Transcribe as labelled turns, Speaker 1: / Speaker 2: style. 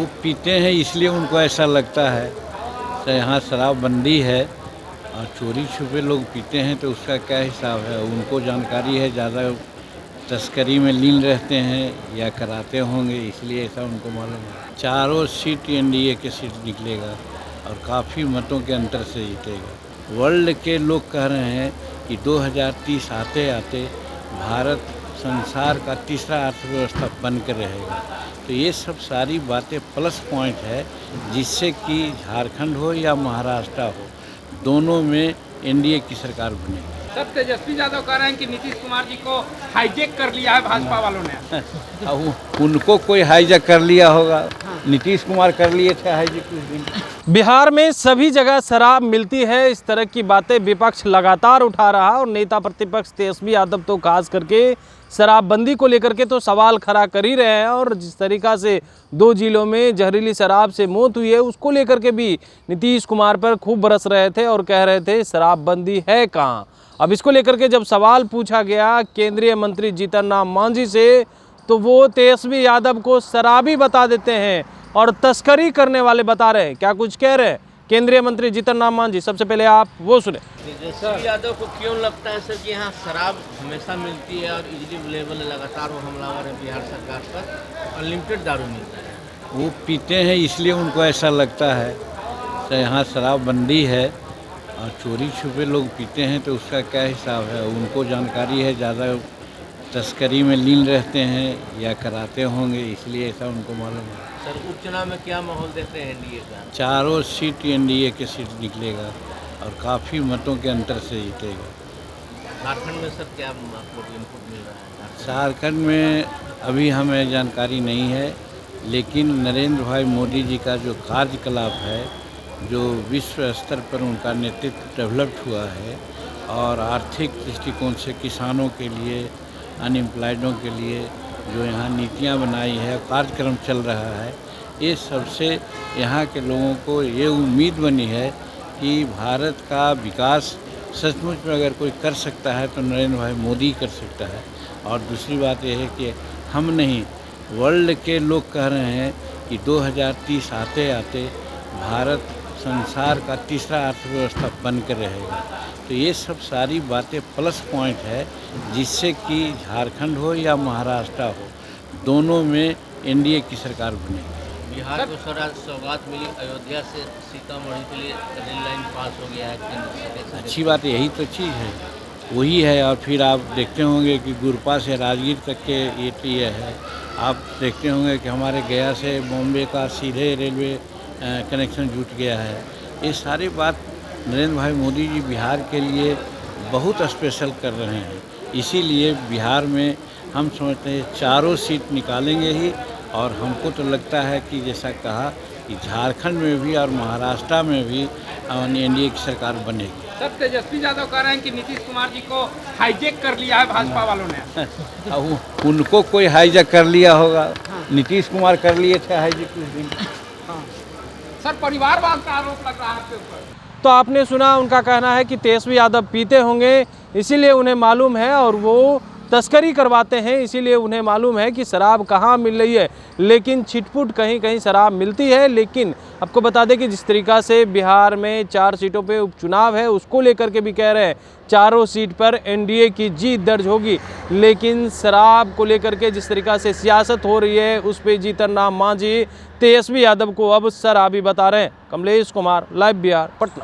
Speaker 1: वो पीते हैं इसलिए उनको ऐसा लगता है। तो यहाँ शराबबंदी है और चोरी छुपे लोग पीते हैं तो उसका क्या हिसाब है, उनको जानकारी है, ज़्यादा तस्करी में लीन रहते हैं या कराते होंगे, इसलिए ऐसा उनको मालूम है। चारों सीट एनडीए के सीट निकलेगा और काफ़ी मतों के अंतर से जीतेगा। वर्ल्ड के लोग कह रहे हैं कि 2030 आते आते भारत संसार का तीसरा अर्थव्यवस्था बन कर रहेगा। तो ये सब सारी बातें प्लस पॉइंट है, जिससे कि झारखंड हो या महाराष्ट्र हो, दोनों में एनडीए की सरकार बनेगी।
Speaker 2: सर, तेजस्वी यादव कह रहे हैं कि नीतीश कुमार जी को हाईजैक कर लिया है भाजपा वालों ने।
Speaker 1: उनको कोई हाईजैक कर लिया होगा, नीतीश कुमार कर लिए थे हाईजैक कुछ दिन।
Speaker 3: बिहार में सभी जगह शराब मिलती है, इस तरह की बातें विपक्ष लगातार उठा रहा और नेता प्रतिपक्ष तेजस्वी यादव तो खास करके शराबबंदी को लेकर के तो सवाल खड़ा कर ही रहे हैं। और जिस तरीका से 2 जिलों में जहरीली शराब से मौत हुई है, उसको लेकर के भी नीतीश कुमार पर खूब बरस रहे थे और कह रहे थे शराबबंदी है कहाँ। अब इसको लेकर के जब सवाल पूछा गया केंद्रीय मंत्री जीतन राम मांझी से, तो वो तेजस्वी यादव को शराबी बता देते हैं और तस्करी करने वाले बता रहे हैं। क्या कुछ कह रहे हैं केंद्रीय मंत्री जीतन राम मांझी, सबसे पहले आप वो सुने।
Speaker 4: तेजस्वी यादव को क्यों लगता है सर कि यहाँ शराब हमेशा मिलती है और इजली लेवल लगातार वो हमलावर है बिहार सरकार पर, अनलिमिटेड दारू मिलता है?
Speaker 1: वो पीते हैं इसलिए उनको ऐसा लगता है। तो यहाँ शराबबंदी है और चोरी छुपे लोग पीते हैं तो उसका क्या हिसाब है, उनको जानकारी है, ज़्यादा तस्करी में लीन रहते हैं या कराते होंगे, इसलिए ऐसा उनको मालूम है।
Speaker 4: सर, उपचुनाव में क्या माहौल देखते हैं एनडीए का?
Speaker 1: चारों सीट एनडीए के सीट निकलेगा और काफ़ी मतों के अंतर से जीतेगा।
Speaker 4: झारखंड में सर क्या आपको इनपुट मिल रहा है?
Speaker 1: झारखंड में अभी हमें जानकारी नहीं है, लेकिन नरेंद्र भाई मोदी जी का जो कार्यकलाप है, जो विश्व स्तर पर उनका नेतृत्व डेवलप्ड हुआ है और आर्थिक दृष्टिकोण से किसानों के लिए, अनएम्प्लॉयडों के लिए जो यहाँ नीतियाँ बनाई है, कार्यक्रम चल रहा है, ये सबसे यहाँ के लोगों को ये उम्मीद बनी है कि भारत का विकास सचमुच में अगर कोई कर सकता है तो नरेंद्र भाई मोदी कर सकता है। और दूसरी बात यह है कि हम नहीं, वर्ल्ड के लोग कह रहे हैं कि 2030 आते आते भारत संसार का तीसरा अर्थव्यवस्था बन कर रहेगा। तो ये सब सारी बातें प्लस पॉइंट है, जिससे कि झारखंड हो या महाराष्ट्र हो, दोनों में एनडीए की सरकार बनेगी।
Speaker 4: बिहार को सौगात मिली, अयोध्या से सीतामढ़ी के लिए रेल लाइन पास हो गया है केंद्र से।
Speaker 1: अच्छी बात यही तो चीज़ है, वही है। और फिर आप देखते होंगे कि गुरपा से राजगीर तक के ये है। आप देखते होंगे कि हमारे गया से बॉम्बे का सीधे रेलवे कनेक्शन जुट गया है। ये सारी बात नरेंद्र भाई मोदी जी बिहार के लिए बहुत स्पेशल कर रहे हैं, इसीलिए बिहार में हम समझते हैं चारों सीट निकालेंगे ही। और हमको तो लगता है कि जैसा कहा कि झारखंड में भी और महाराष्ट्र में भी एनडीए की सरकार बनेगी।
Speaker 2: सर, तेजस्वी यादव कह रहे हैं कि नीतीश कुमार जी को हाईजैक कर लिया है भाजपा वालों ने।
Speaker 1: उनको कोई हाईजैक कर लिया होगा, नीतीश कुमार कर लिए थे हाईजैक कुछ दिन।
Speaker 2: सर, परिवारवाद का आरोप लग रहा है आपके ऊपर।
Speaker 3: तो आपने सुना, उनका कहना है कि तेजस्वी यादव पीते होंगे इसीलिए उन्हें मालूम है और वो तस्करी करवाते हैं, इसीलिए उन्हें मालूम है कि शराब कहाँ मिल रही है। लेकिन छिटपुट कहीं कहीं शराब मिलती है। लेकिन आपको बता दें कि जिस तरीका से बिहार में 4 सीटों पे उपचुनाव है, उसको लेकर के भी कह रहे हैं चारों सीट पर एनडीए की जीत दर्ज होगी। लेकिन शराब को लेकर के जिस तरीका से सियासत हो रही है, उस पर जीतन राम मांझी तेजस्वी यादव को अब शराबी बता रहे हैं। कमलेश कुमार, लाइव बिहार, पटना।